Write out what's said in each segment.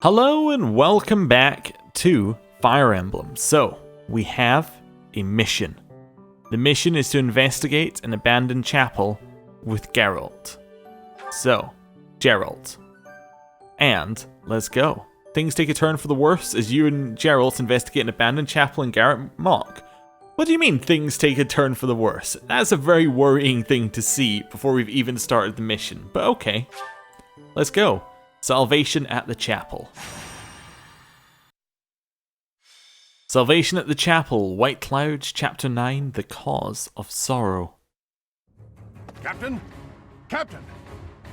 Hello and welcome back to Fire Emblem. So, we have a mission. The mission is to investigate an abandoned chapel with Geralt. So, Geralt. And, let's go. Things take a turn for the worse as you and Geralt investigate an abandoned chapel in Garreg Mach. What do you mean things take a turn for the worse? That's a very worrying thing to see before we've even started the mission. But okay, let's go. Salvation at the Chapel. Salvation at the Chapel, White Clouds, Chapter 9, The Cause of Sorrow. Captain? Captain!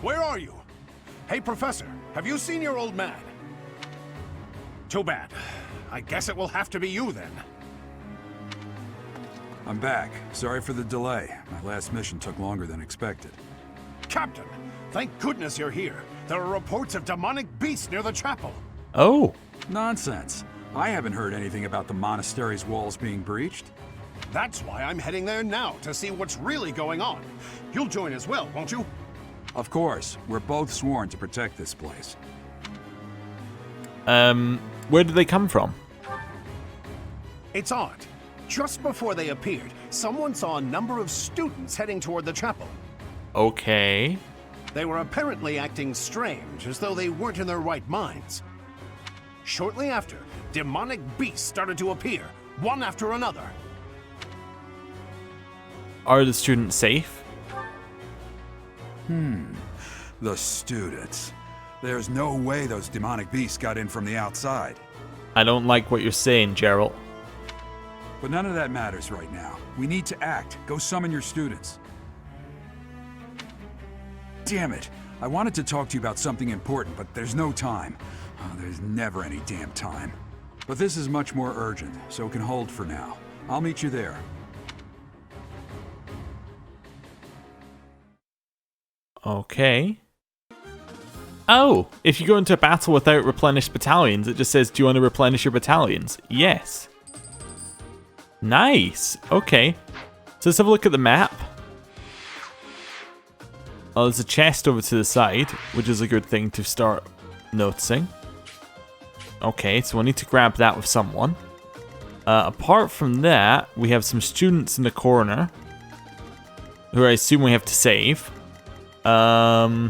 Where are you? Hey, Professor, have you seen your old man? Too bad. I guess it will have to be you then. I'm back. Sorry for the delay. My last mission took longer than expected. Captain, thank goodness you're here. There are reports of demonic beasts near the chapel. Oh. Nonsense. I haven't heard anything about the monastery's walls being breached. That's why I'm heading there now, to see what's really going on. You'll join as well, won't you? Of course. We're both sworn to protect this place. Where did they come from? It's odd. Just before they appeared, someone saw a number of students heading toward the chapel. Okay. They were apparently acting strange, as though they weren't in their right minds. Shortly after, demonic beasts started to appear, one after another. Are the students safe? The students. There's no way those demonic beasts got in from the outside. I don't like what you're saying, Geralt. But none of that matters right now. We need to act. Go summon your students. Damn it. I wanted to talk to you about something important, but there's no time. Oh, there's never any damn time. But this is much more urgent, so it can hold for now. I'll meet you there. Okay. Oh, if you go into a battle without replenished battalions, it just says, do you want to replenish your battalions? Yes. Nice. Okay. So let's have a look at the map. Oh, there's a chest over to the side, which is a good thing to start noticing. Okay, so we'll need to grab that with someone. Apart from that, we have some students in the corner, who I assume we have to save. Yeah,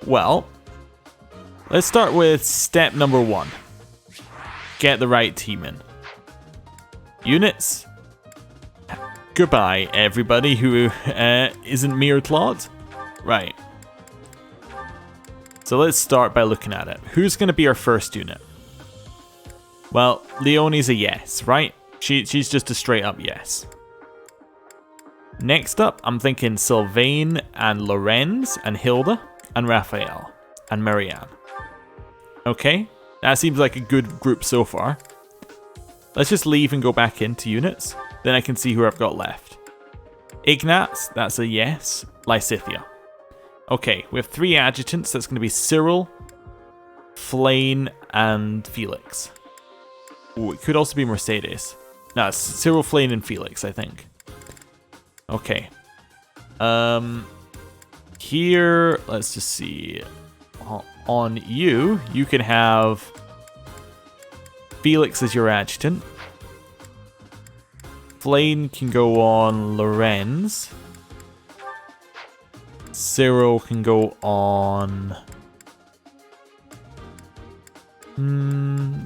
well, let's start with step number 1. Get the right team in. Units. Goodbye, everybody who isn't Mirror Claude. Right. So let's start by looking at it. Who's going to be our first unit? Well, Leonie's a yes, right? She's just a straight up yes. Next up, I'm thinking Sylvain and Lorenz and Hilda and Raphael and Marianne. Okay, that seems like a good group so far. Let's just leave and go back into units. Then I can see who I've got left. Ignatz, that's a yes. Lysithia. Okay, we have 3 adjutants. That's going to be Cyril, Flane, and Felix. Ooh, it could also be Mercedes. No, it's Cyril, Flane, and Felix, I think. Okay. Here, let's just see. On you, you can have Felix as your adjutant. Flane can go on Lorenz. Cyril can go on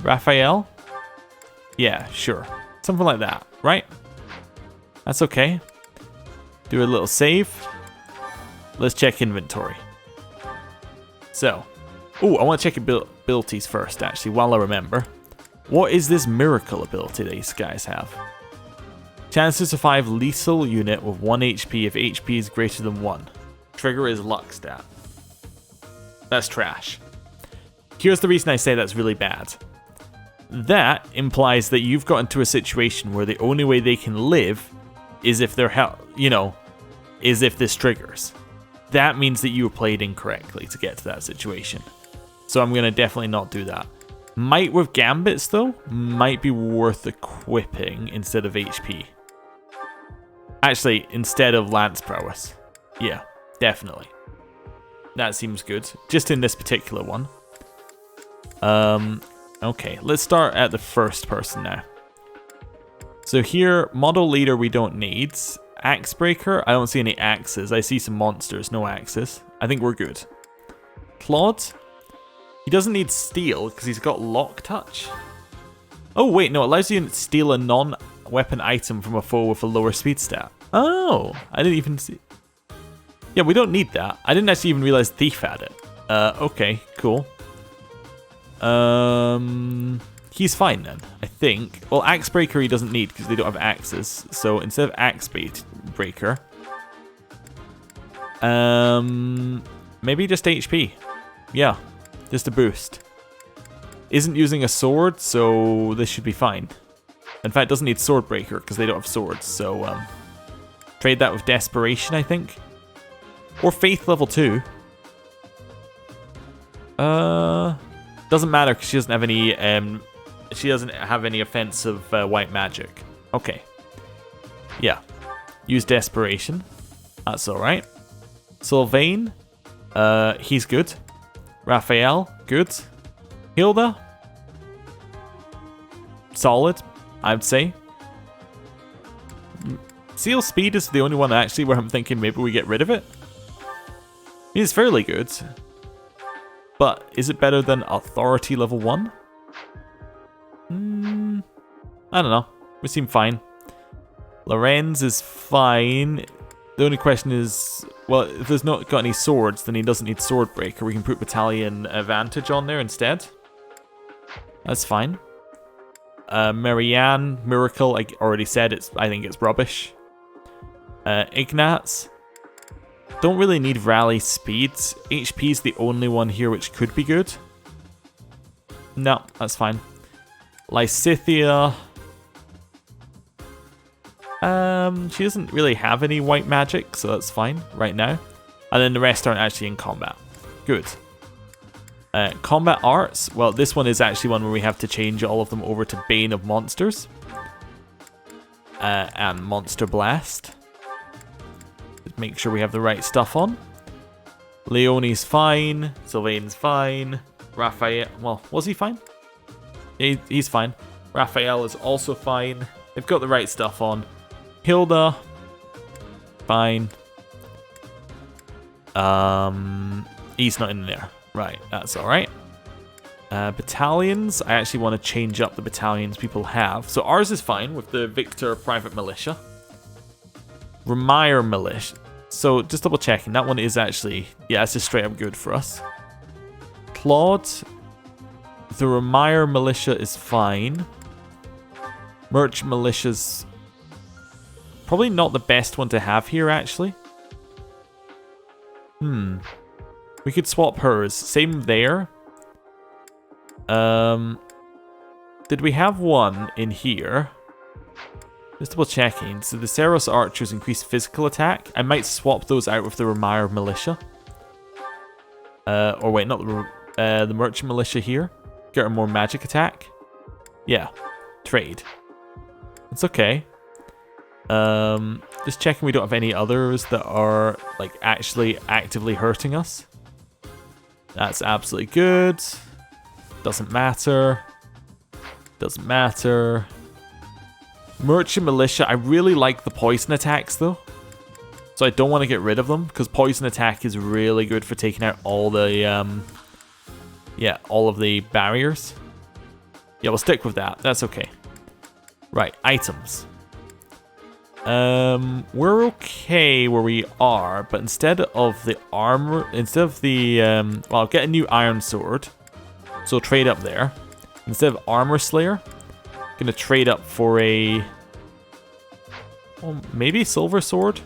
Raphael? Yeah, sure. Something like that, right? That's okay. Do a little save. Let's check inventory. So, I want to check abilities first, actually, while I remember. What is this miracle ability these guys have? Chance to survive lethal unit with 1 HP if HP is greater than 1. Trigger is luck stat. That's trash. Here's the reason I say that's really bad. That implies that you've got into a situation where the only way they can live is if they're is if this triggers. That means that you were played incorrectly to get to that situation. So I'm going to definitely not do that. Might with Gambits, though, might be worth equipping instead of HP. Actually, instead of Lance Prowess. Yeah, definitely. That seems good. Just in this particular one. Okay, let's start at the first person now. So here, model leader we don't need. Axe breaker, I don't see any axes. I see some monsters, no axes. I think we're good. Claude, he doesn't need steel because he's got lock touch. Oh wait, no, it allows you to steal a non-weapon item from a foe with a lower speed stat. Oh, I didn't even see. Yeah, we don't need that. I didn't actually even realize Thief had it. Okay, cool. He's fine then, I think. Well, Axe Breaker he doesn't need because they don't have axes. So instead of Axe Breaker, maybe just HP. Yeah, just a boost. Isn't using a sword, so this should be fine. In fact, doesn't need Sword Breaker because they don't have swords. So trade that with Desperation, I think. Or Faith level 2. Doesn't matter because she doesn't have any. She doesn't have any offensive white magic. Okay. Yeah. Use Desperation. That's all right. Sylvain. He's good. Raphael. Good. Hilda. Solid, I would say. Seal Speed is the only one actually where I'm thinking maybe we get rid of it. I mean, it's fairly good. But is it better than Authority level 1? I don't know. We seem fine. Lorenz is fine. The only question is, well, if there's not got any swords, then he doesn't need Sword Breaker. We can put Battalion Advantage on there instead. That's fine. Marianne, Miracle, I already said I think it's rubbish. Ignatz. Don't really need rally speed. HP is the only one here which could be good. No, that's fine. Lysithia. She doesn't really have any white magic, so that's fine right now. And then the rest aren't actually in combat. Good. Combat arts. Well, this one is actually one where we have to change all of them over to Bane of Monsters. And Monster Blast. Make sure we have the right stuff on. Leonie's fine. Sylvain's fine. Raphael, well, was he fine? Yeah, he's fine. Raphael is also fine. They've got the right stuff on. Hilda, fine. He's not in there. Right, that's all right. Battalions. I actually want to change up the battalions people have. So ours is fine with the Victor Private Militia. Remire Militia. So just double checking, that one is actually, yeah, it's just straight up good for us. Claude, the Remire Militia is fine. Merch Militia's probably not the best one to have here, actually. We could swap hers. Same there. Did we have one in here? Just double checking. So the Ceros Archers increase physical attack. I might swap those out with the Remire Militia. Or wait, not the Merchant Militia here. Get a more magic attack. Yeah. Trade. It's okay. Just checking we don't have any others that are like actually actively hurting us. That's absolutely good. Doesn't matter. Doesn't matter. Merchant Militia, I really like the poison attacks though. So I don't want to get rid of them because poison attack is really good for taking out all the all of the barriers. Yeah, we'll stick with that. That's okay. Right, items. We're okay where we are, but instead of the armor, instead of the well, I'll get a new iron sword. So trade up there. Instead of armor slayer, gonna trade up for a, well, maybe silver sword.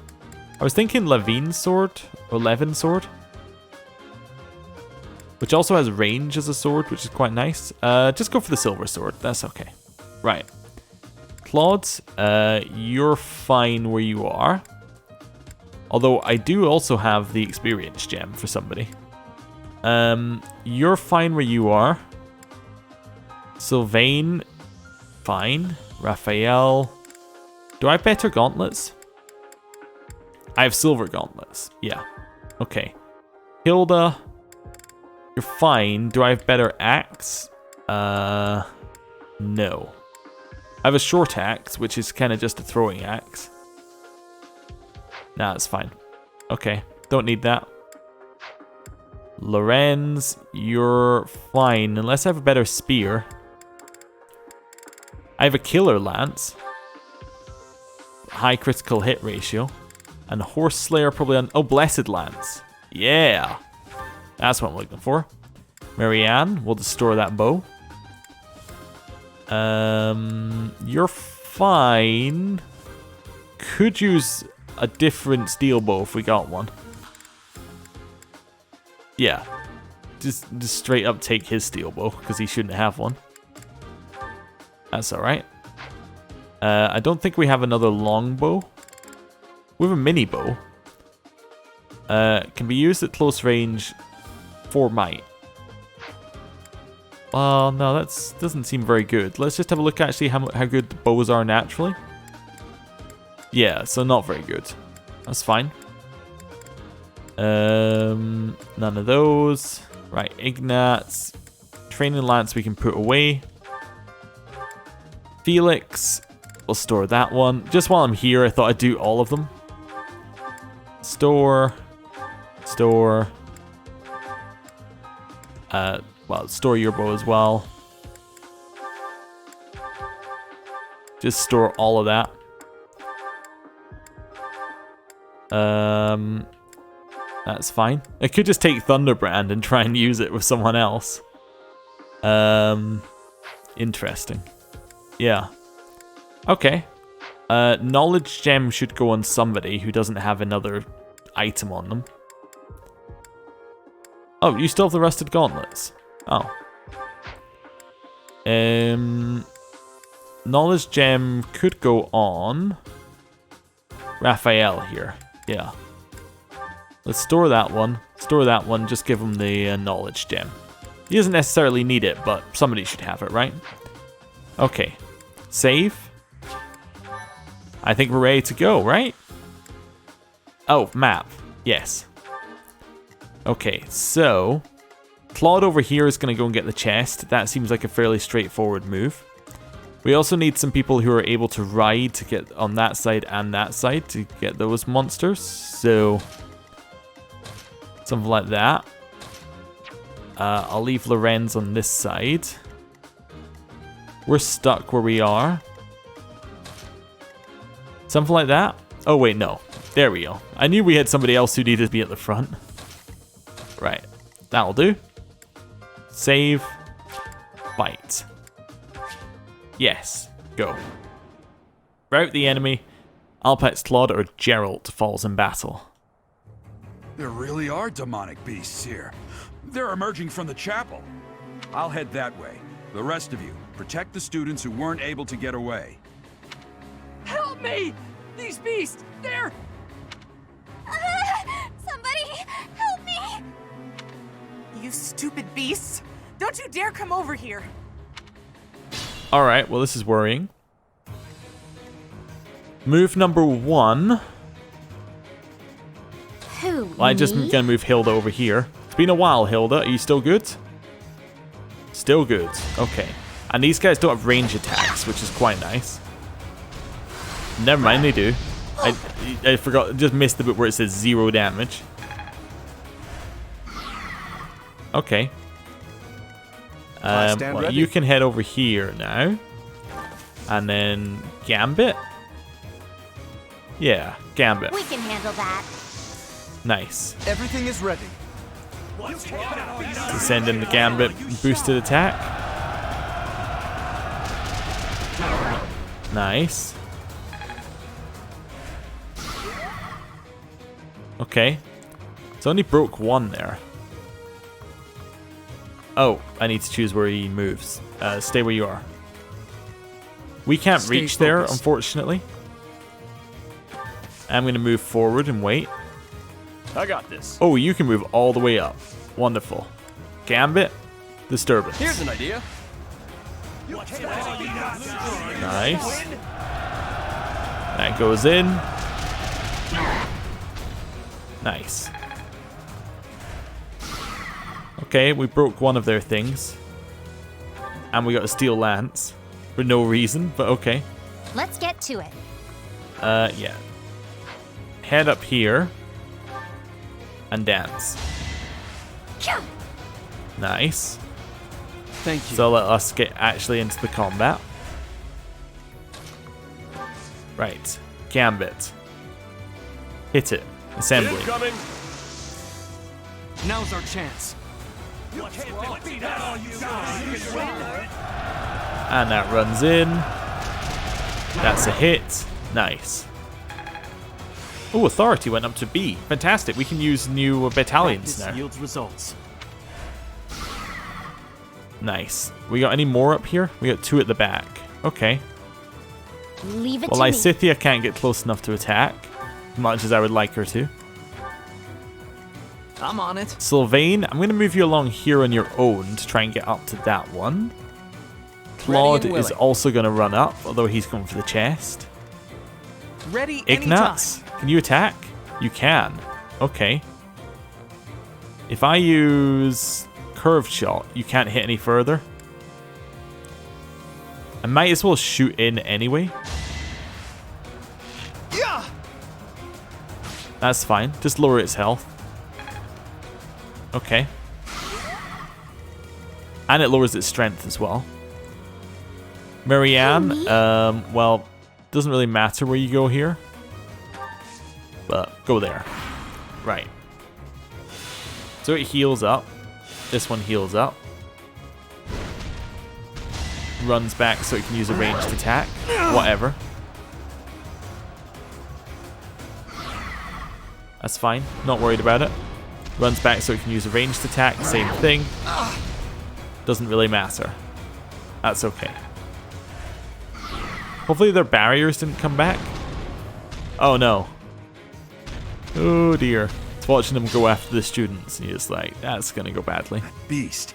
I was thinking Levine's sword or Levin's sword, which also has range as a sword, which is quite nice. Just go for the silver sword. That's okay. Right, Claude, you're fine where you are. Although I do also have the experience gem for somebody. You're fine where you are. Sylvain, fine. Raphael. Do I have better gauntlets? I have silver gauntlets. Yeah. Okay. Hilda, you're fine. Do I have better axe? No. I have a short axe, which is kind of just a throwing axe. Nah, it's fine. Okay, don't need that. Lorenz, you're fine, unless I have a better spear. I have a killer lance. High critical hit ratio. And Horse Slayer probably on... Oh, Blessed Lance. Yeah. That's what I'm looking for. Marianne, we'll just store that bow. You're fine. Could use a different steel bow if we got one. Yeah. Just straight up take his steel bow, because he shouldn't have one. That's alright. I don't think we have another longbow. We have a mini bow. Can be used at close range for might. Well, no, that doesn't seem very good. Let's just have a look actually how good the bows are naturally. Yeah, so not very good. That's fine. None of those. Right, Ignatz. Training Lance we can put away. Felix. We'll store that one. Just while I'm here, I thought I'd do all of them. Store. Store. Well, store your bow as well. Just store all of that. That's fine. I could just take Thunderbrand and try and use it with someone else. Interesting. Yeah. Okay. Knowledge gem should go on somebody who doesn't have another item on them. Oh, you still have the rusted gauntlets. Oh. Knowledge gem could go on Raphael here. Yeah. Let's store that one. Store that one. Just give him the knowledge gem. He doesn't necessarily need it, but somebody should have it, right? Okay. Save. I think we're ready to go, right? Oh, map. Yes. Okay, so Claude over here is going to go and get the chest. That seems like a fairly straightforward move. We also need some people who are able to ride to get on that side and that side to get those monsters. So something like that. I'll leave Lorenz on this side. We're stuck where we are. Something like that. Oh, wait, no. There we go. I knew we had somebody else who needed to be at the front. Right. That'll do. Save. Fight. Yes. Go. Rout the enemy. Alpax Claude or Geralt falls in battle. There really are demonic beasts here. They're emerging from the chapel. I'll head that way. The rest of you, protect the students who weren't able to get away. Help me! These beasts, they're... Somebody, help me! You stupid beasts! Don't you dare come over here! Alright, well this is worrying. Move number 1. Who, Well, I'm just gonna move Hilda over here. It's been a while, Hilda. Are you still good? Still good. Okay. And these guys don't have range attacks, which is quite nice. Never mind, they do. I forgot, just missed the bit where it says 0 damage. Okay. Well, you can head over here now. And then Gambit? Yeah, Gambit. We can handle that. Nice. Everything is ready. To send in the Gambit boosted attack. Nice. Okay. It's only broke 1 there. Oh, I need to choose where he moves. Stay where you are. We can't reach there, unfortunately. I'm going to move forward and wait. I got this. Oh, you can move all the way up. Wonderful. Gambit, disturbance. Here's an idea. Nice. That goes in. Nice. Okay, we broke one of their things. And we got a steel lance. For no reason, but okay. Let's get to it. Yeah. Head up here. And dance. Nice. Thank you. So let us get actually into the combat. Right. Gambit. Hit it. Assembly. Incoming. Now's our chance. And that runs in. That's a hit. Nice. Oh, authority went up to B. Fantastic. We can use new battalions Practice now. yields results. Nice. We got any more up here? We got 2 at the back. Okay. Leave it Well, to me. Lysithea can't get close enough to attack, much as I would like her to. I'm on it. Sylvain, I'm going to move you along here on your own to try and get up to that one. Claude and is willing. also going to run up, although he's going for the chest. Ready Ignatz, can you attack? You can. Okay. If I use curved shot, you can't hit any further. I might as well shoot in anyway. Yeah. That's fine. Just lower its health. Okay. And it lowers its strength as well. Marianne, well, doesn't really matter where you go here. But go there. Right. So it heals up. This one heals up. Runs back so it can use a ranged attack. Whatever. That's fine. Not worried about it. Runs back so it can use a ranged attack. Same thing. Doesn't really matter. That's okay. Hopefully their barriers didn't come back. Oh no. Oh dear. It's watching them go after the students. And you're just like, that's gonna go badly. Beast.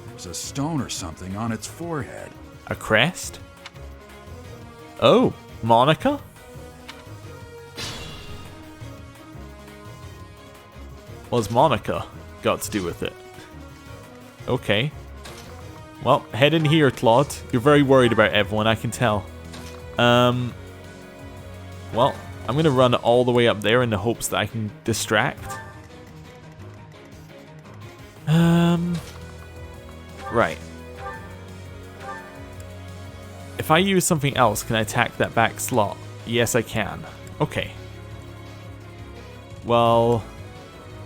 There's a stone or something on its forehead. A crest? Oh, Monica? What's Monica got to do with it? Okay. Well, head in here, Claude. You're very worried about everyone, I can tell. Well, I'm going to run all the way up there in the hopes that I can distract. Right. If I use something else, can I attack that back slot? Yes, I can. Okay. Well,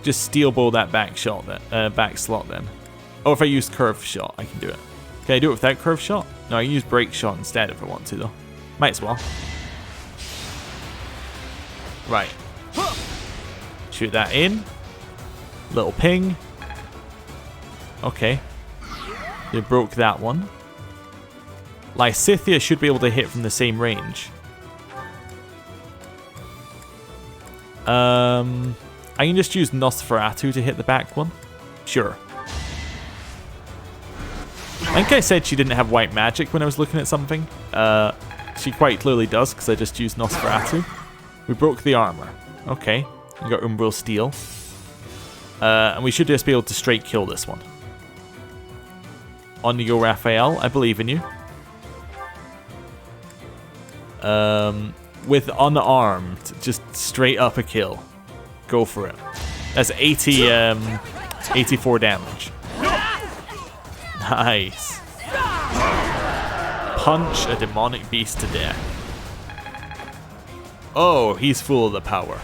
just steel bow that back shot then, back slot then. Oh, if I use curve shot, I can do it. Can I do it without curve shot? No, I can use break shot instead if I want to though. Might as well. Right. Shoot that in. Little ping. Okay. They broke that one. Lysithea should be able to hit from the same range. I can just use Nosferatu to hit the back one. Sure. I think I said she didn't have white magic when I was looking at something. She quite clearly does because I just used Nosferatu. We broke the armor. Okay. We got Umbral Steel. And we should just be able to straight kill this one. On you go, Raphael. I believe in you. With unarmed, just straight up a kill. Go for it. That's 84 damage. Nice. Punch a demonic beast to death. Oh, he's full of the power.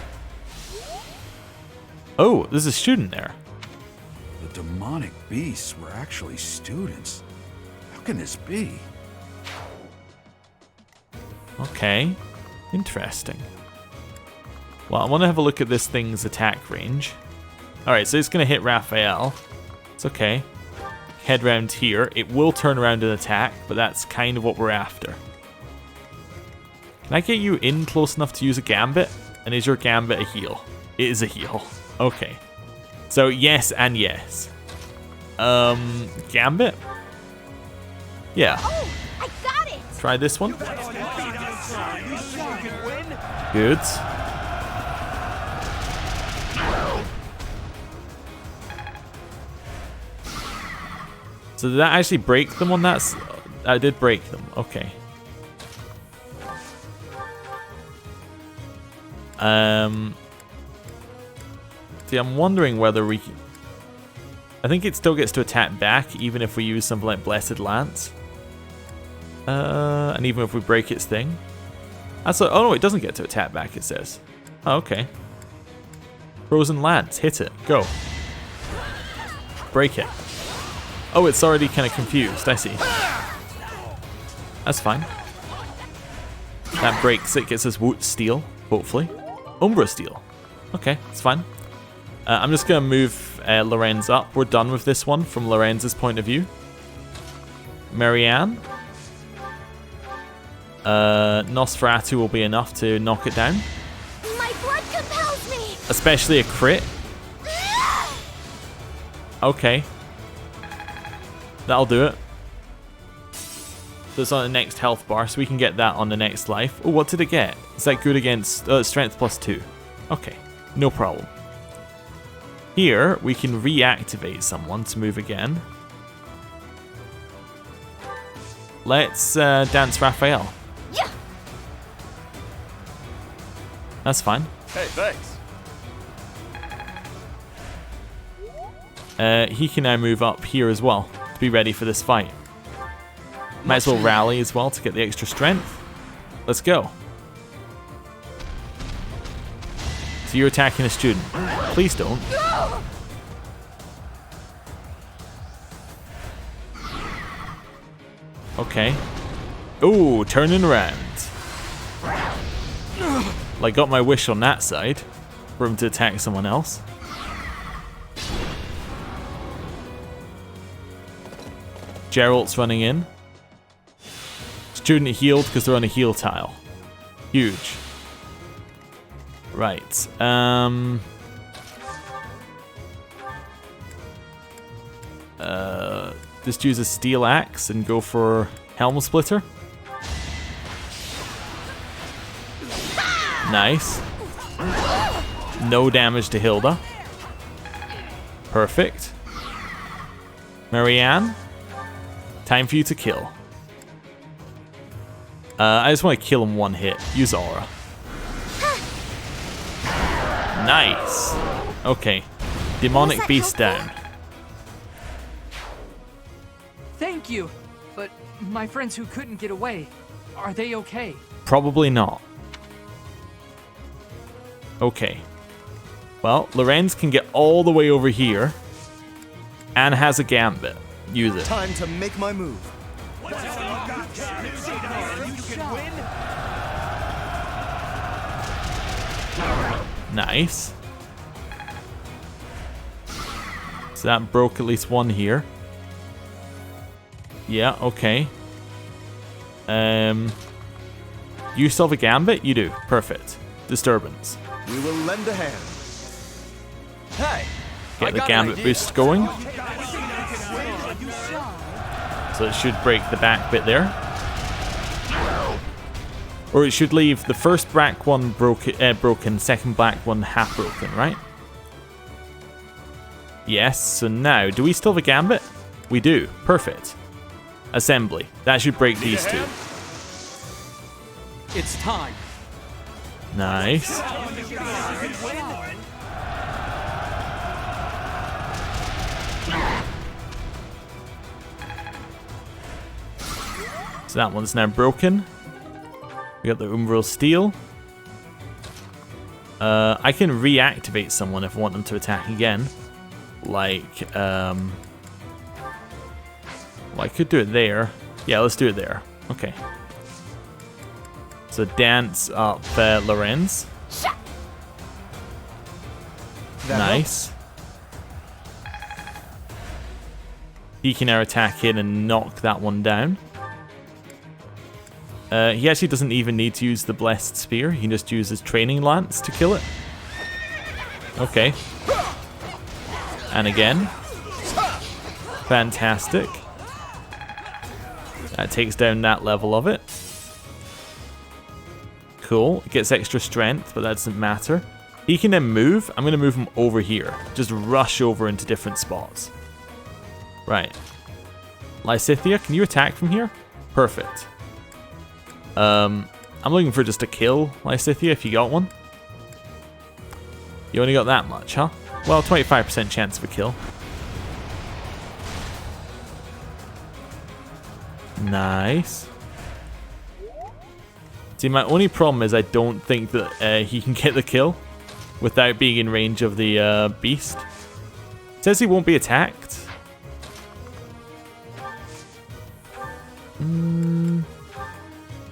Oh, there's a student there. The demonic beasts were actually students. How can this be? Okay. Interesting. Well, I want to have a look at this thing's attack range. Alright, so it's going to hit Raphael. It's okay. Head round here. It will turn around and attack, but that's kind of what we're after. Can I get you in close enough to use a gambit? And is your gambit a heal? It is a heal. Okay. So yes and yes. Gambit? Yeah. Oh, I got it! Try this one. Good. So did that actually break them on that? I did break them. Okay. See, I'm wondering whether we... I think it still gets to attack back, even if we use something like Blessed Lance. And even if we break its thing. That's oh no, it doesn't get to attack back, it says. Oh, okay. Frozen Lance, hit it, go. Break it. Oh, it's already kind of confused, I see. That's fine. That breaks it, gets us Woot Steel, hopefully. Umbra Steel. Okay, it's fine. I'm just going to move Lorenz up. We're done with this one from Lorenz's point of view. Marianne. Nosferatu will be enough to knock it down. My blood compels me. Especially a crit. Okay. That'll do it. So it's on the next health bar, so we can get that on the next life. Oh, what did it get? Is that good against strength +2? Okay, no problem. Here, we can reactivate someone to move again. Let's dance Raphael. Yeah. That's fine. Hey, thanks. He can now move up here as well to be ready for this fight. Might as well rally as well to get the extra strength. Let's go. So you're attacking a student. Please don't. Okay. Ooh, turning around. Like, got my wish on that side for him to attack someone else. Geralt's running in. Student healed because they're on a heal tile. Huge. Right. Just use a steel axe and go for Helm Splitter. Nice. No damage to Hilda. Perfect. Marianne. Time for you to kill. I just want to kill him one hit. Use Aura. Nice. Okay. Demonic Beast down. Thank you. But my friends who couldn't get away, are they okay? Probably not. Okay. Well, Lorenz can get all the way over here and has a gambit. Use it. Time to make my move. Nice. So that broke at least one here. Yeah, okay. You still have a gambit? You do. Perfect. Disturbance. We will lend a hand. Hey! Get the gambit boost going. So it should break the back bit there. Or it should leave the first black one broken, second black one half broken, right? Yes, so now, do we still have a gambit? We do. Perfect. Assembly. That should break these two. It's time. Nice. So that one's now broken. We got the Umbral Steel. I can reactivate someone if I want them to attack again. Like, well, I could do it there. Yeah, let's do it there. Okay. So dance up Lorenz. Nice. He can now attack in and knock that one down. He actually doesn't even need to use the Blessed Spear. He can just use his Training Lance to kill it. Okay. And again. Fantastic. That takes down that level of it. Cool. It gets extra strength, but that doesn't matter. He can then move. I'm going to move him over here. Just rush over into different spots. Right. Lysithea, can you attack from here? Perfect. I'm looking for just a kill, Lysithea, if you got one. You only got that much, huh? Well, 25% chance of a kill. Nice. See, my only problem is I don't think that he can get the kill without being in range of the beast. It says he won't be attacked.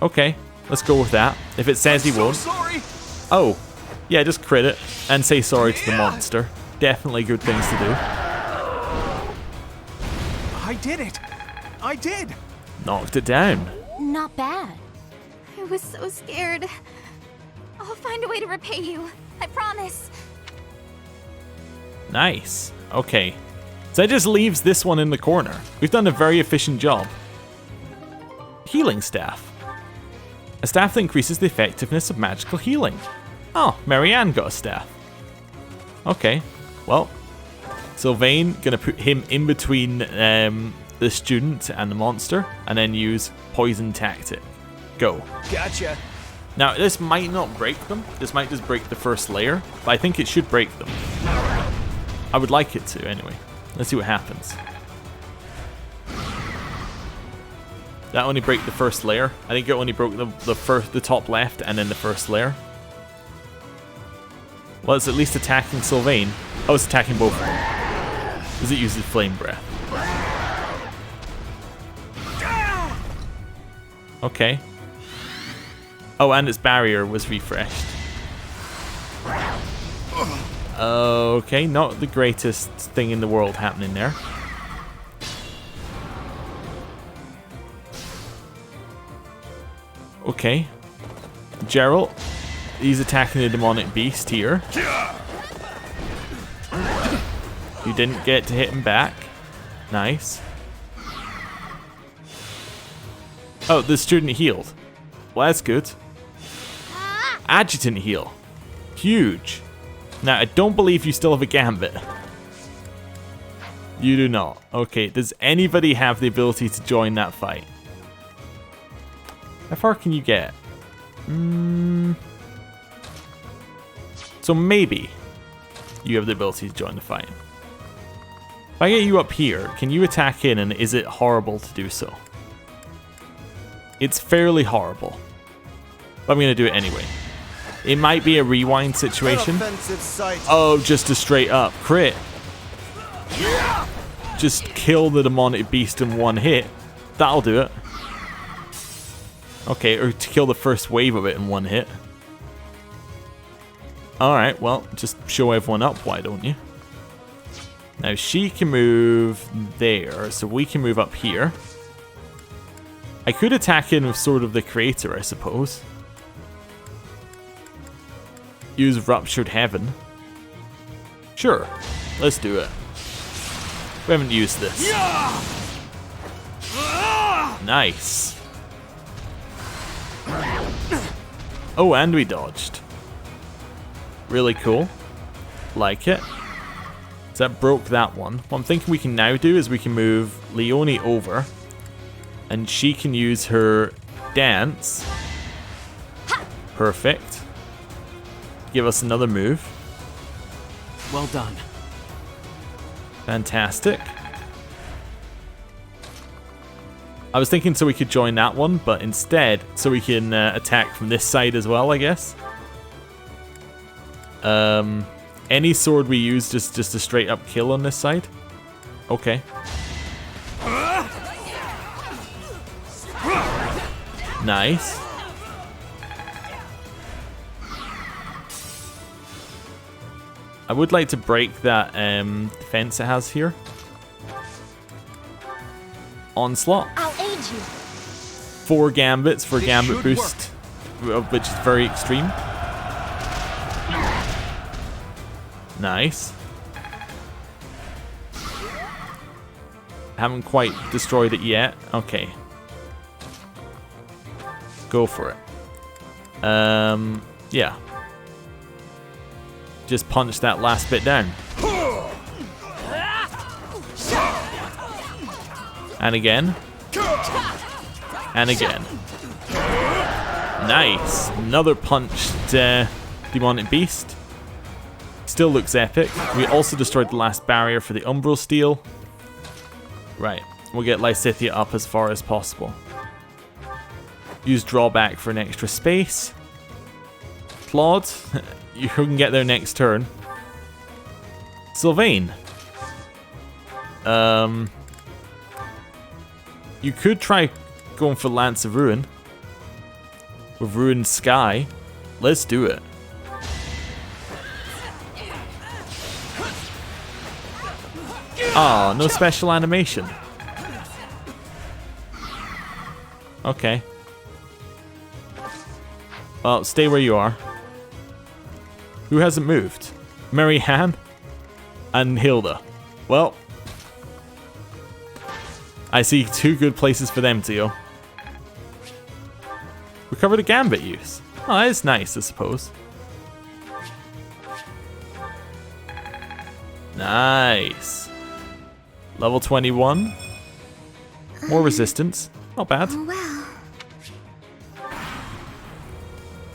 Okay, let's go with that. If it says he won't. Sorry. Oh, yeah, just crit it and say sorry to the monster. Definitely good things to do. I did it. I did. Knocked it down. Not bad. I was so scared. I'll find a way to repay you. I promise. Nice. Okay. So that just leaves this one in the corner. We've done a very efficient job. Healing staff. A staff that increases the effectiveness of magical healing. Oh, Marianne got a staff. Okay. Well, Sylvain gonna put him in between the student and the monster, and then use poison tactic. Go. Gotcha. Now, this might not break them. This might just break the first layer, but I think it should break them. I would like it to, anyway. Let's see what happens. That only break the first layer. I think it only broke the top left and then the first layer. Well, it's at least attacking Sylvain. Oh, it's attacking both of them. Because it uses flame breath. Okay. Oh, and its barrier was refreshed. Okay, not the greatest thing in the world happening there. Okay. Gerald, he's attacking the demonic beast here. You didn't get to hit him back. Nice. Oh, the student healed. Well, that's good. Adjutant heal. Huge. Now, I don't believe you still have a gambit. You do not. Okay, does anybody have the ability to join that fight? How far can you get? So maybe you have the ability to join the fight. If I get you up here, can you attack in, and is it horrible to do so? It's fairly horrible. But I'm going to do it anyway. It might be a rewind situation. Oh, just a straight up crit. Just kill the demonic beast in one hit. That'll do it. Okay, or to kill the first wave of it in one hit. Alright, well, just show everyone up, why don't you? Now, she can move there, so we can move up here. I could attack in with Sword of the Creator, I suppose. Use Ruptured Heaven. Sure, let's do it. We haven't used this. Nice. Oh, and we dodged. Really cool. Like it. So that broke that one. What I'm thinking we can now do is we can move Leonie over. And she can use her dance. Perfect. Give us another move. Well done. Fantastic. I was thinking so we could join that one, but instead, so we can attack from this side as well, I guess. Any sword we use, just a straight up kill on this side. Okay. Nice. I would like to break that defense it has here. Onslaught. I'll aid you. 4 gambits for gambit boost, which is very extreme. Nice. Haven't quite destroyed it yet. Okay. Go for it. Yeah. Just punch that last bit down. And again. And again. Nice. Another punched demonic beast. Still looks epic. We also destroyed the last barrier for the umbral steel. Right. We'll get Lysithea up as far as possible. Use drawback for an extra space. Claude, you can get there next turn. Sylvain. You could try going for Lance of Ruin. With Ruined Sky. Let's do it. Oh, no special animation. Okay. Well, stay where you are. Who hasn't moved? Mary Han and Hilda. Well, I see 2 good places for them to go. Recover the Gambit use. Oh, that is nice, I suppose. Nice. Level 21. More resistance. Not bad. Oh, well.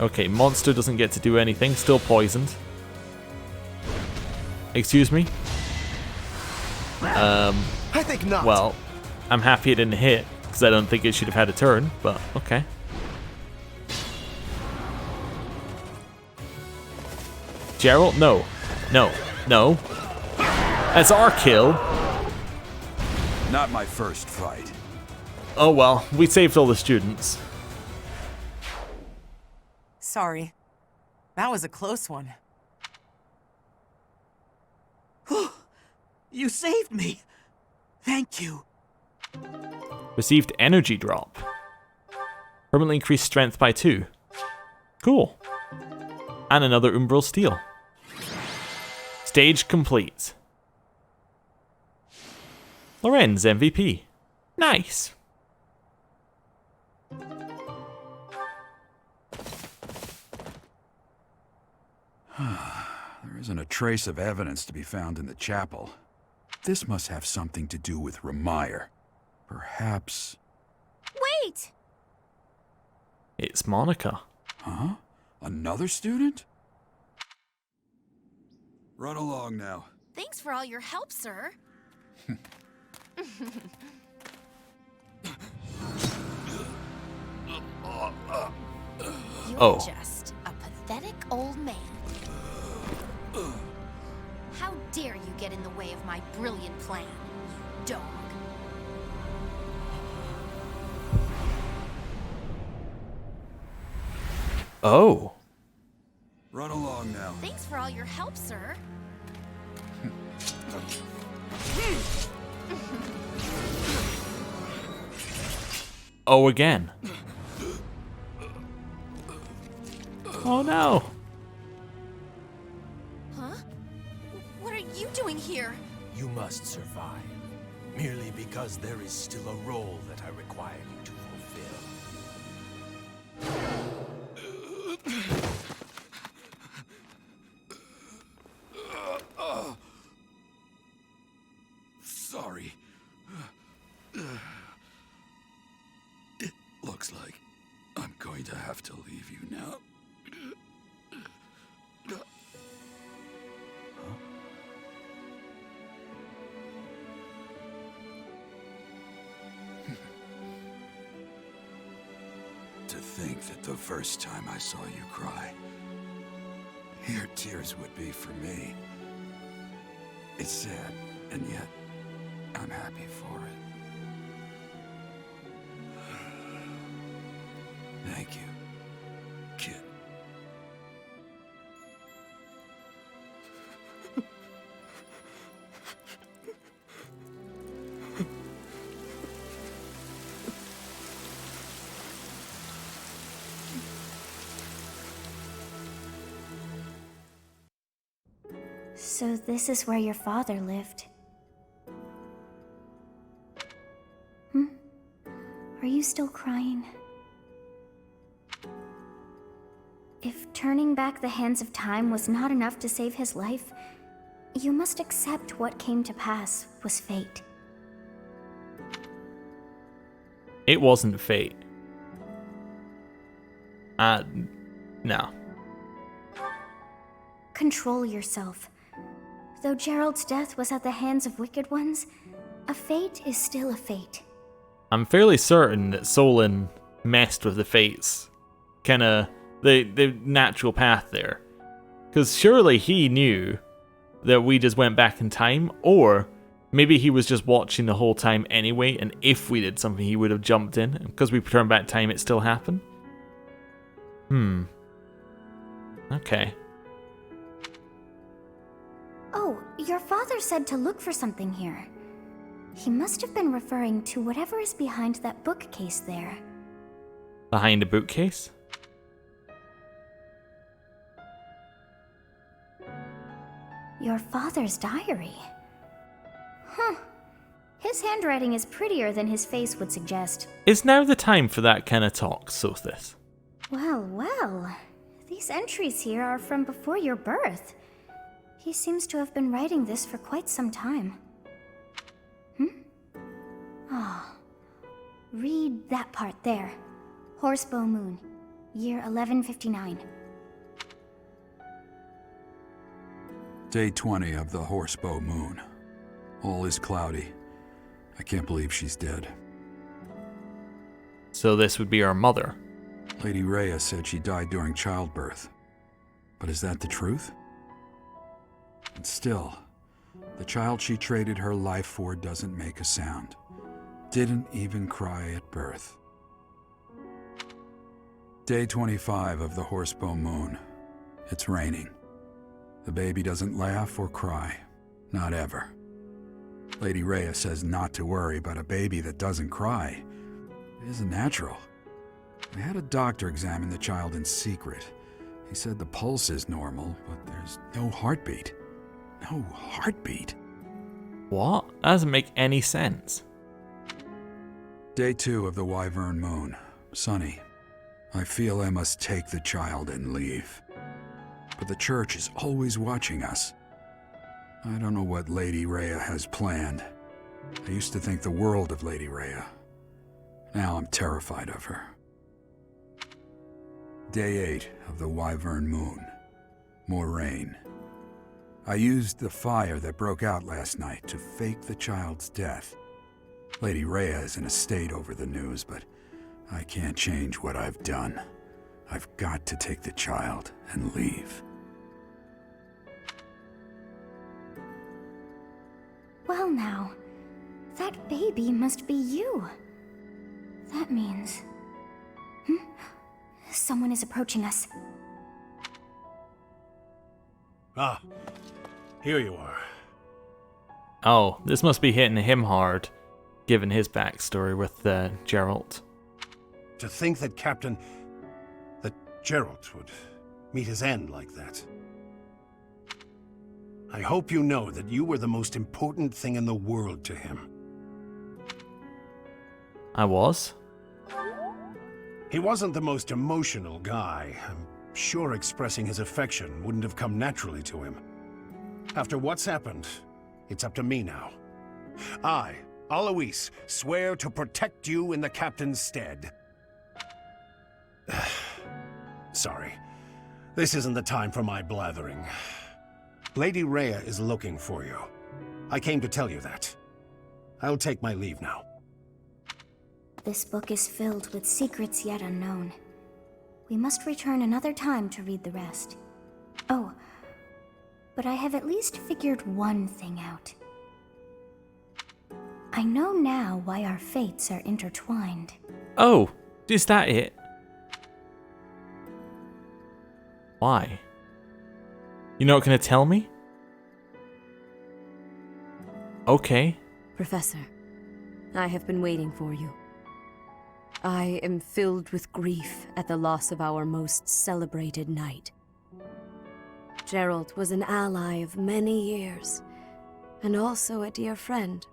Okay, monster doesn't get to do anything. Still poisoned. Excuse me? I think not. Well, I'm happy it didn't hit, because I don't think it should have had a turn, but okay. Gerald? No. No. No. That's our kill. Not my first fight. Oh well, we saved all the students. Sorry. That was a close one. You saved me. Thank you. Received energy drop. Permanently increased strength by 2. Cool. And another umbral steel. Stage complete. Lorenz MVP. Nice. There isn't a trace of evidence to be found in the chapel. This must have something to do with Ramire. Perhaps... Wait! It's Monica. Huh? Another student? Run along now. Thanks for all your help, sir. You're just a pathetic old man. How dare you get in the way of my brilliant plan, you dog. Oh. Run along now. Thanks for all your help, sir. Oh, again. Oh no. Huh? What are you doing here? You must survive. Merely because there is still a role that I require you to fulfill. Sorry. It looks like I'm going to have to leave you now. To think that the first time I saw you cry, your tears would be for me. It's sad, and yet I'm happy for it. Thank you, kid. So this is where your father lived. Are you still crying? If turning back the hands of time was not enough to save his life, you must accept what came to pass was fate. It wasn't fate. No. Control yourself. Though Gerald's death was at the hands of wicked ones, a fate is still a fate. I'm fairly certain that Solon messed with the fates. Kinda, the natural path there. Because surely he knew that we just went back in time, or maybe he was just watching the whole time anyway, and if we did something he would have jumped in, and because we turned back time it still happened? Okay. Oh, your father said to look for something here. He must have been referring to whatever is behind that bookcase there. Behind a bookcase? Your father's diary. Huh. His handwriting is prettier than his face would suggest. Is now the time for that kind of talk, Sothis? Well, well. These entries here are from before your birth. He seems to have been writing this for quite some time. Read that part there. Horsebow Moon, year 1159. Day 20 of the Horsebow Moon. All is cloudy. I can't believe she's dead. So this would be our mother. Lady Rhea said she died during childbirth. But is that the truth? And still, the child she traded her life for doesn't make a sound. Didn't even cry at birth. Day 25 of the Horsebow Moon. It's raining. The baby doesn't laugh or cry. Not ever. Lady Rhea says not to worry about a baby that doesn't cry. It isn't natural. I had a doctor examine the child in secret. He said the pulse is normal, but there's no heartbeat. No heartbeat. What? That doesn't make any sense. Day 2 of the Wyvern Moon. Sunny. I feel I must take the child and leave. But the church is always watching us. I don't know what Lady Rhea has planned. I used to think the world of Lady Rhea. Now I'm terrified of her. Day 8 of the Wyvern Moon. More rain. I used the fire that broke out last night to fake the child's death. Lady Rhea is in a state over the news, but I can't change what I've done. I've got to take the child and leave. Well now, that baby must be you. That means... Someone is approaching us. Ah, here you are. Oh, this must be hitting him hard, given his backstory with Gerald. To think that that Gerald would meet his end like that. I hope you know that you were the most important thing in the world to him. I was? He wasn't the most emotional guy. I'm sure expressing his affection wouldn't have come naturally to him. After what's happened, it's up to me now. I, Alois, swear to protect you in the captain's stead. Sorry. This isn't the time for my blathering. Lady Rhea is looking for you. I came to tell you that. I'll take my leave now. This book is filled with secrets yet unknown. We must return another time to read the rest. Oh, but I have at least figured one thing out. I know now why our fates are intertwined. Oh, is that it? Why? You're not gonna tell me? Okay. Professor, I have been waiting for you. I am filled with grief at the loss of our most celebrated knight. Gerald was an ally of many years, and also a dear friend.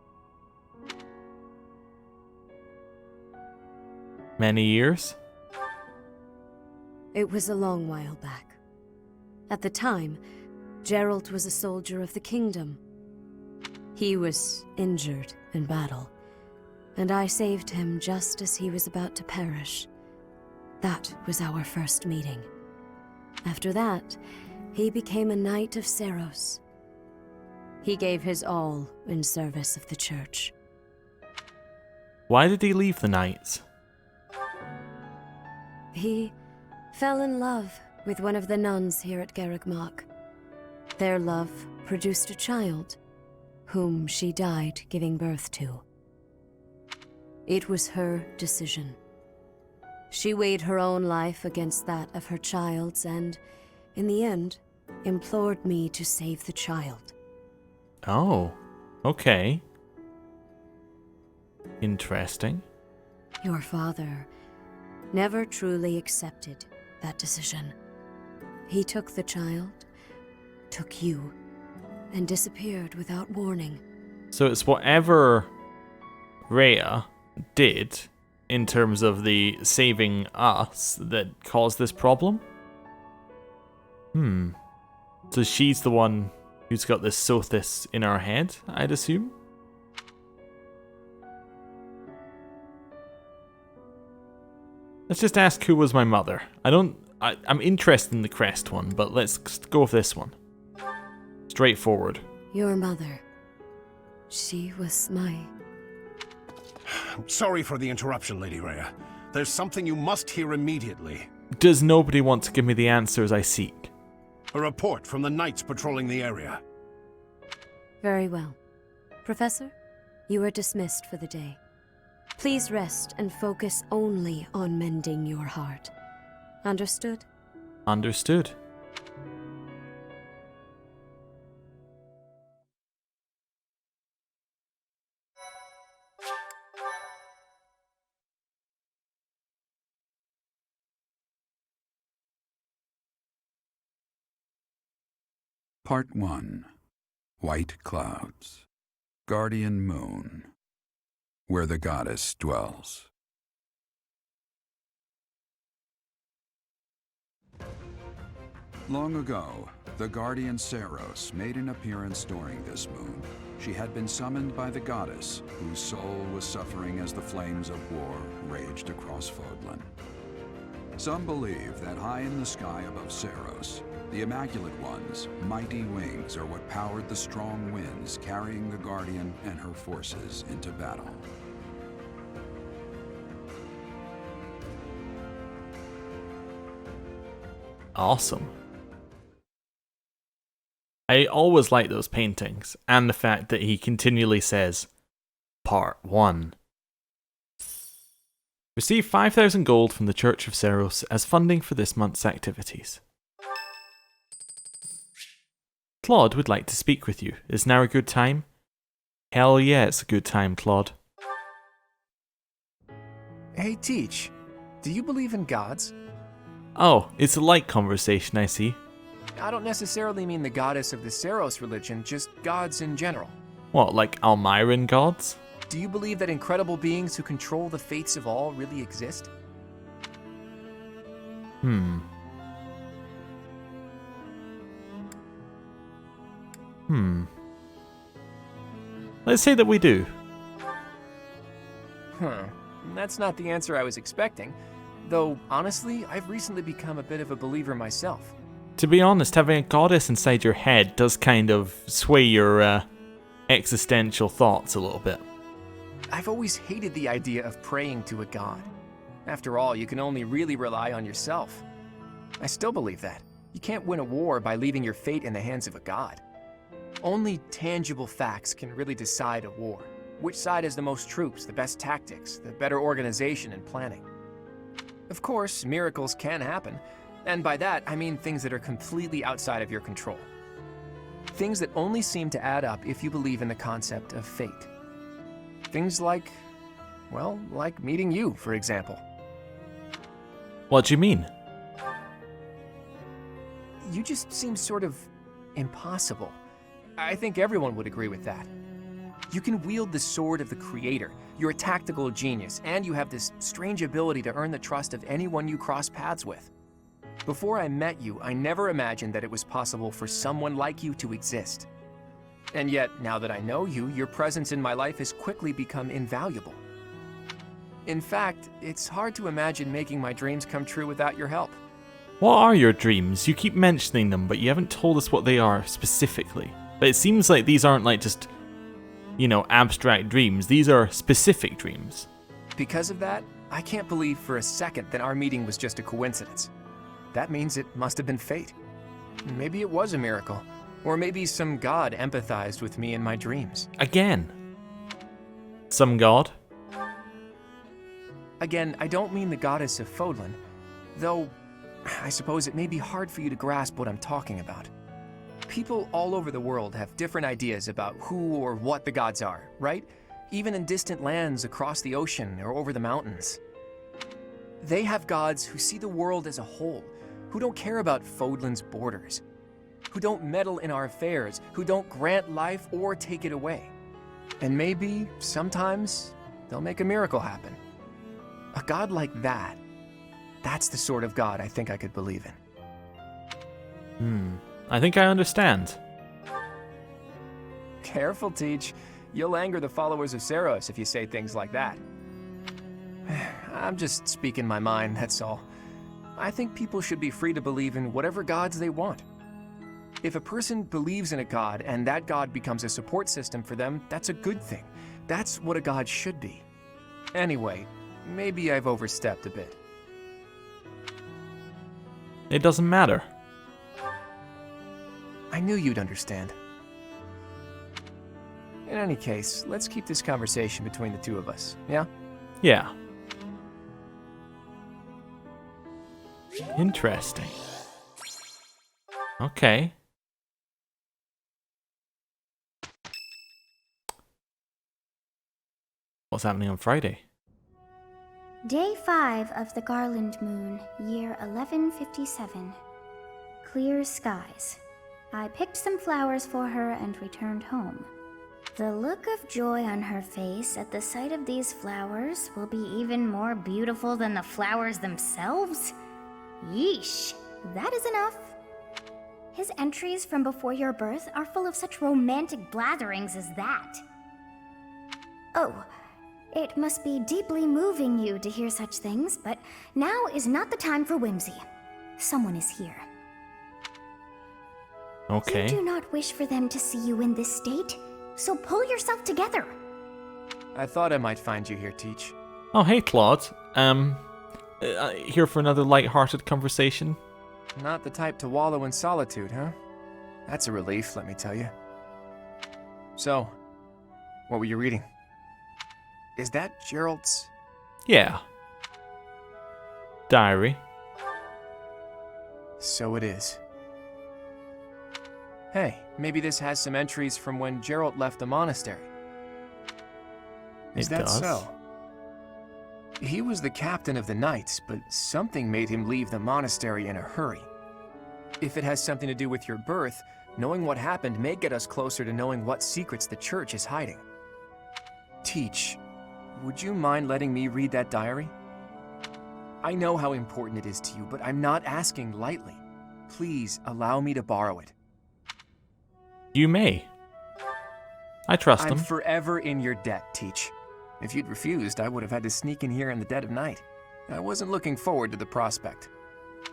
Many years? It was a long while back. At the time, Gerald was a soldier of the kingdom. He was injured in battle, and I saved him just as he was about to perish. That was our first meeting. After that, he became a knight of Seiros. He gave his all in service of the church. Why did he leave the knights? He fell in love with one of the nuns here at Garreg Mach. Their love produced a child, whom she died giving birth to. It was her decision. She weighed her own life against that of her child's and, in the end, implored me to save the child. Oh, okay. Interesting. Your father never truly accepted that decision. He took the child, took you, and disappeared without warning. So it's whatever Rhea did in terms of the saving us that caused this problem? So she's the one who's got this Sothis in her head, I'd assume? Let's just ask who was my mother. I'm interested in the crest one, but let's go with this one. Straightforward. Your mother. She was my... Sorry for the interruption, Lady Rhea. There's something you must hear immediately. Does nobody want to give me the answers I seek? A report from the knights patrolling the area. Very well. Professor, you are dismissed for the day. Please rest and focus only on mending your heart. Understood? Understood. Part 1. White Clouds. Guardian Moon. Where the goddess dwells. Long ago, the guardian Seiros made an appearance during this moon. She had been summoned by the goddess, whose soul was suffering as the flames of war raged across Fódlan. Some believe that high in the sky above Seiros, the Immaculate One's mighty wings are what powered the strong winds carrying the Guardian and her forces into battle. Awesome. I always like those paintings, and the fact that he continually says, Part 1. Receive 5,000 gold from the Church of Seiros as funding for this month's activities. Claude would like to speak with you. Is now a good time? Hell yeah, it's a good time, Claude. Hey, Teach. Do you believe in gods? Oh, it's a light conversation, I see. I don't necessarily mean the goddess of the Seiros religion, just gods in general. What, like Almyran gods? Do you believe that incredible beings who control the fates of all really exist? Let's say that we do. That's not the answer I was expecting. Though, honestly, I've recently become a bit of a believer myself. To be honest, having a goddess inside your head does kind of sway your existential thoughts a little bit. I've always hated the idea of praying to a god. After all, you can only really rely on yourself. I still believe that. You can't win a war by leaving your fate in the hands of a god. Only tangible facts can really decide a war. Which side has the most troops, the best tactics, the better organization and planning. Of course, miracles can happen, and by that I mean things that are completely outside of your control. Things that only seem to add up if you believe in the concept of fate. Things like, well, like meeting you, for example. What do you mean? You just seem sort of impossible. I think everyone would agree with that. You can wield the sword of the Creator, you're a tactical genius, and you have this strange ability to earn the trust of anyone you cross paths with. Before I met you, I never imagined that it was possible for someone like you to exist. And yet, now that I know you, your presence in my life has quickly become invaluable. In fact, it's hard to imagine making my dreams come true without your help. What are your dreams? You keep mentioning them, but you haven't told us what they are specifically. But it seems like these aren't like just, abstract dreams. These are specific dreams. Because of that, I can't believe for a second that our meeting was just a coincidence. That means it must have been fate. Maybe it was a miracle. Or maybe some god empathized with me in my dreams. Again. Some god? Again, I don't mean the goddess of Fódlan, though I suppose it may be hard for you to grasp what I'm talking about. People all over the world have different ideas about who or what the gods are, right? Even in distant lands across the ocean or over the mountains. They have gods who see the world as a whole, who don't care about Fódlan's borders, who don't meddle in our affairs, who don't grant life or take it away. And maybe, sometimes, they'll make a miracle happen. A god like that, that's the sort of god I think I could believe in. I think I understand. Careful, Teach. You'll anger the followers of Seros if you say things like that. I'm just speaking my mind, that's all. I think people should be free to believe in whatever gods they want. If a person believes in a god and that god becomes a support system for them, that's a good thing. That's what a god should be. Anyway, maybe I've overstepped a bit. It doesn't matter. I knew you'd understand. In any case, let's keep this conversation between the two of us, yeah? Yeah. Interesting. Okay. What's happening on Friday? Day 5 of the Garland Moon, year 1157. Clear skies. I picked some flowers for her and returned home. The look of joy on her face at the sight of these flowers will be even more beautiful than the flowers themselves? Yeesh, that is enough. His entries from before your birth are full of such romantic blatherings as that. Oh, it must be deeply moving you to hear such things, but now is not the time for whimsy. Someone is here. Okay. You do not wish for them to see you in this state, so pull yourself together. I thought I might find you here, Teach. Oh, hey, Claude. Here for another light-hearted conversation? Not the type to wallow in solitude, huh? That's a relief, let me tell you. So, what were you reading? Is that Gerald's? Yeah. Diary. So it is. Hey, maybe this has some entries from when Gerald left the monastery. Is It that does. so? He was the captain of the knights, but something made him leave the monastery in a hurry. If it has something to do with your birth, knowing what happened may get us closer to knowing what secrets the church is hiding. Teach, would you mind letting me read that diary? I know how important it is to you, but I'm not asking lightly. Please allow me to borrow it. You may. I trust I'm him. forever in your debt, Teach. If you'd refused, I would have had to sneak in here in the dead of night. I wasn't looking forward to the prospect.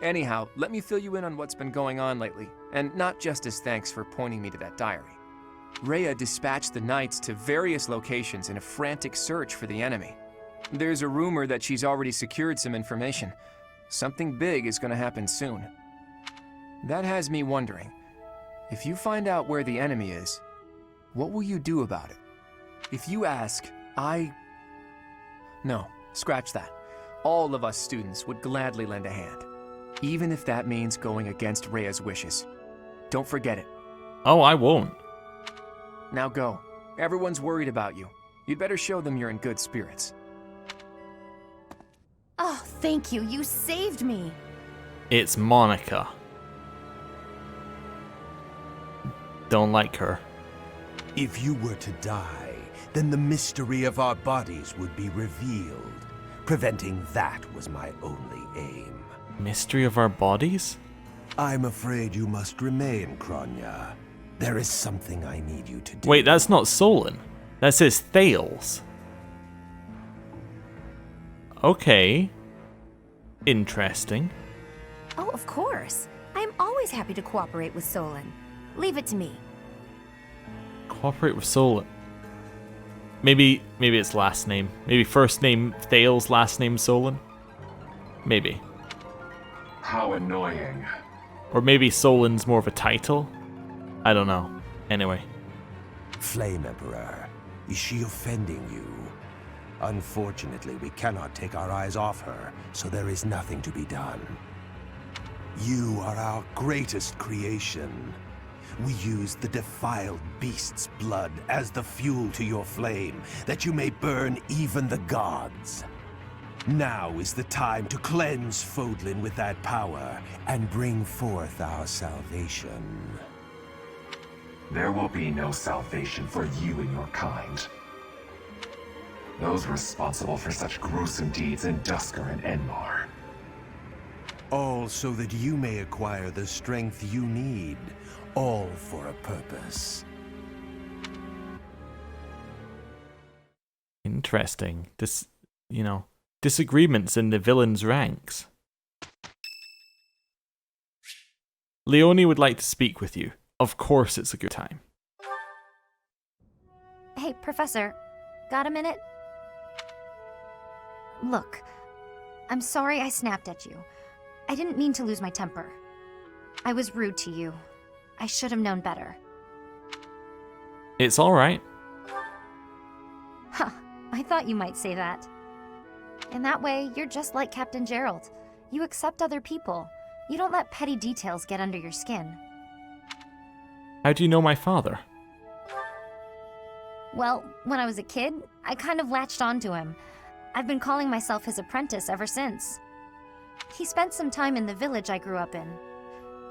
Anyhow, let me fill you in on what's been going on lately, and not just as thanks for pointing me to that diary. Rhea dispatched the knights to various locations in a frantic search for the enemy. There's a rumor that she's already secured some information. Something big is going to happen soon. That has me wondering, if you find out where the enemy is, what will you do about it? If you ask, No, scratch that. All of us students would gladly lend a hand, even if that means going against Rhea's wishes. Don't forget it. Oh, I won't. Now go. Everyone's worried about you. You'd better show them you're in good spirits. Oh, thank you. You saved me. It's Monica. Don't like her. If you were to die, then the mystery of our bodies would be revealed. Preventing that was my only aim. Mystery of our bodies? I'm afraid you must remain, Kronya. There is something I need you to do. Wait, that's not Solon. That says Thales. Okay. Interesting. Oh, of course. I am always happy to cooperate with Fódlan. Leave it to me. Cooperate with Fódlan. Maybe it's last name. Maybe first name Thales, last name Fódlan. Maybe. How annoying. Or maybe Fódlan's more of a title. I don't know. Anyway. Flame Emperor, is she offending you? Unfortunately, we cannot take our eyes off her, so there is nothing to be done. You are our greatest creation. We use the defiled beast's blood as the fuel to your flame, that you may burn even the gods. Now is the time to cleanse Fódlan with that power and bring forth our salvation. There will be no salvation for you and your kind. Those responsible for such gruesome deeds in Dusker and Enmar. All so that you may acquire the strength you need, all for a purpose. Interesting. Disagreements in the villain's ranks. Leonie would like to speak with you. Of course it's a good time. Hey, Professor. Got a minute? Look, I'm sorry I snapped at you. I didn't mean to lose my temper. I was rude to you. I should have known better. It's alright. Huh, I thought you might say that. In that way, you're just like Captain Gerald. You accept other people. You don't let petty details get under your skin. How do you know my father? Well, when I was a kid, I kind of latched onto him. I've been calling myself his apprentice ever since. He spent some time in the village I grew up in.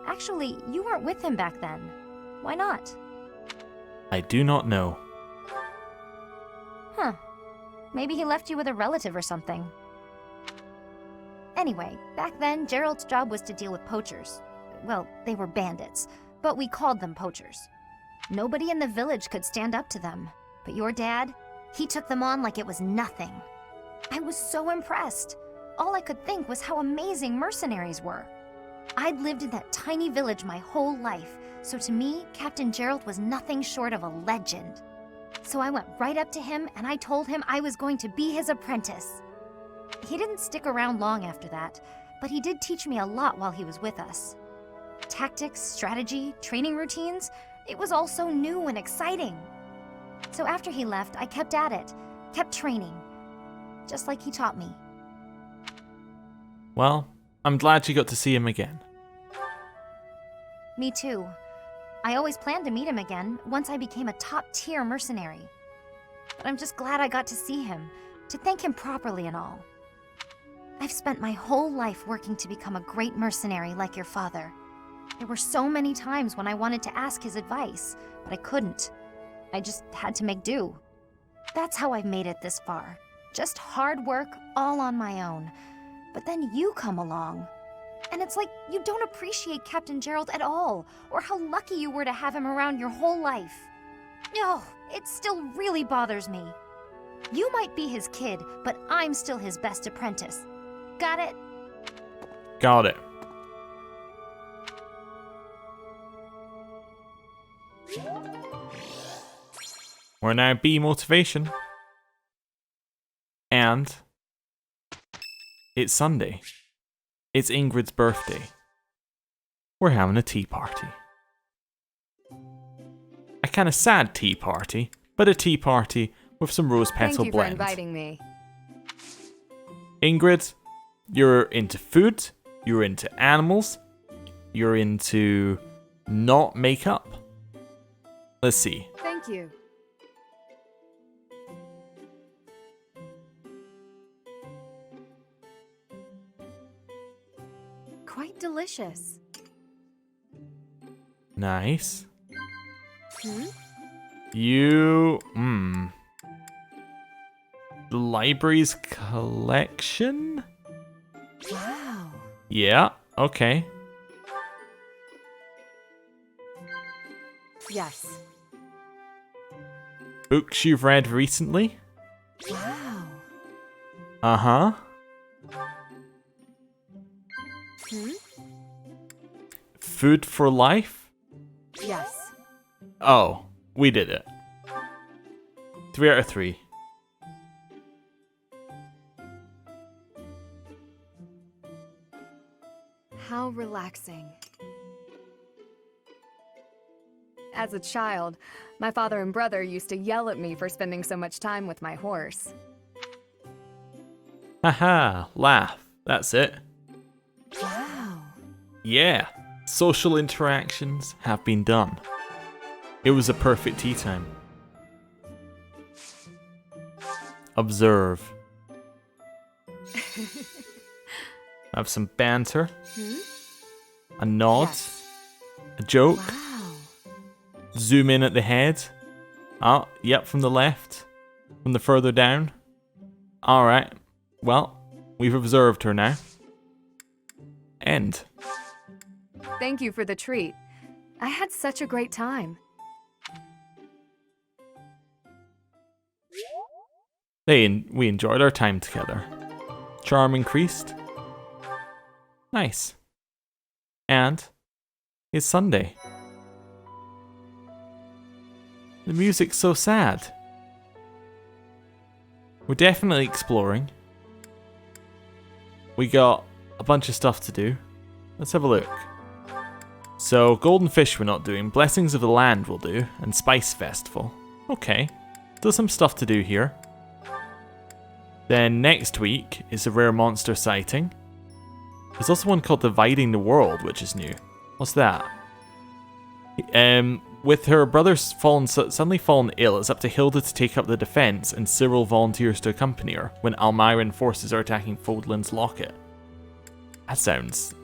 Actually, you weren't with him back then. Why not? I do not know. Huh. Maybe he left you with a relative or something. Anyway, back then, Gerald's job was to deal with poachers. Well, they were bandits, but we called them poachers. Nobody in the village could stand up to them. But your dad, he took them on like it was nothing. I was so impressed. All I could think was how amazing mercenaries were. I'd lived in that tiny village my whole life, so to me, Captain Gerald was nothing short of a legend. So I went right up to him and I told him I was going to be his apprentice. He didn't stick around long after that, but he did teach me a lot while he was with us. Tactics, strategy, training routines, it was all so new and exciting. So after he left, I kept at it, kept training, just like he taught me. Well, I'm glad you got to see him again. Me too. I always planned to meet him again once I became a top-tier mercenary. But I'm just glad I got to see him, to thank him properly and all. I've spent my whole life working to become a great mercenary like your father. There were so many times when I wanted to ask his advice, but I couldn't. I just had to make do. That's how I've made it this far. Just hard work, all on my own. But then you come along. And it's like you don't appreciate Captain Gerald at all, or how lucky you were to have him around your whole life. Oh, it still really bothers me. You might be his kid, but I'm still his best apprentice. Got it? Got it. We're now B motivation. And it's Sunday. It's Ingrid's birthday. We're having a tea party. A kind of sad tea party, but a tea party with some rose petal blend. Thank you for inviting me. Ingrid, you're into food, you're into animals, you're into not makeup. Let's see. Thank you. Quite delicious. Nice. Hmm? You, the library's collection? Wow. Yeah, okay. Yes. Books you've read recently? Wow. Uh-huh. Food for life? Yes. Oh, we did it. 3 out of 3. How relaxing. As a child, my father and brother used to yell at me for spending so much time with my horse. Haha, laugh. That's it. Wow. Yeah, social interactions have been done. It was a perfect tea time. Observe. Have some banter. A nod. Yes. A joke. Wow. Zoom in at the head. Oh, yep, from the left. From the further down. Alright. Well, we've observed her now. End. Thank you for the treat. I had such a great time. We enjoyed our time together. Charm increased. Nice. And it's Sunday. The music's so sad. We're definitely exploring. We got a bunch of stuff to do. Let's have a look. So, Golden Fish we're not doing. Blessings of the Land we'll do. And Spice Festival. Okay. Still some stuff to do here. Then next week is a rare monster sighting. There's also one called Dividing the World, which is new. What's that? With her brother suddenly fallen ill, it's up to Hilda to take up the defense, and Cyril volunteers to accompany her when Almiran forces are attacking Fódlan's locket. That sounds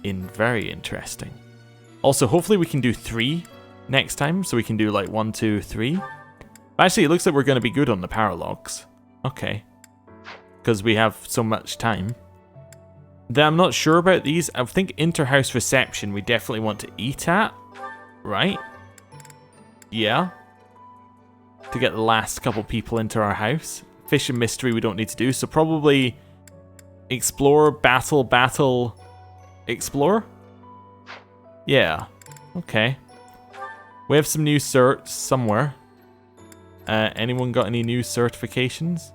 very interesting. Also, hopefully we can do 3 next time, so we can do like 1, 2, 3. Actually, it looks like we're going to be good on the paralogs. Okay. Because we have so much time. Then I'm not sure about these. I think Interhouse Reception we definitely want to eat at. Right? Yeah. To get the last couple people into our house. Fish and Mystery we don't need to do. So probably Explore, Battle, Explore? Yeah. Okay. We have some new certs somewhere. Anyone got any new certifications?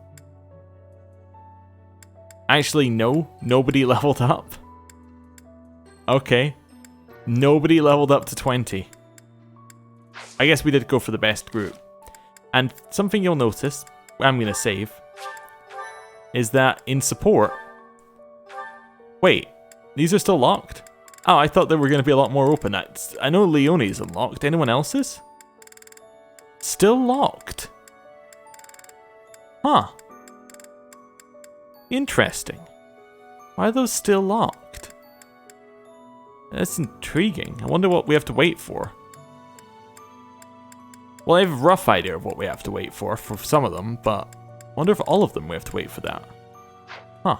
Actually, no. Nobody leveled up. Okay. Nobody leveled up to 20. I guess we did go for the best group. And something you'll notice, I'm going to save, is that in support... Wait, these are still locked? Oh, I thought they were going to be a lot more open. I know Leonie's unlocked. Anyone else's? Still locked. Huh. Interesting. Why are those still locked? That's intriguing. I wonder what we have to wait for. Well, I have a rough idea of what we have to wait for some of them, but I wonder if all of them we have to wait for that. Huh.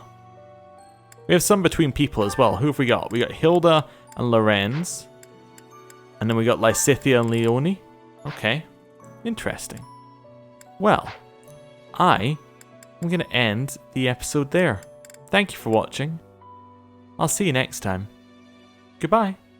We have some between people as well. Who have we got? We got Hilda and Lorenz. And then we got Lysithia and Leonie. Okay. Interesting. Well, I'm going to end the episode there. Thank you for watching. I'll see you next time. Goodbye.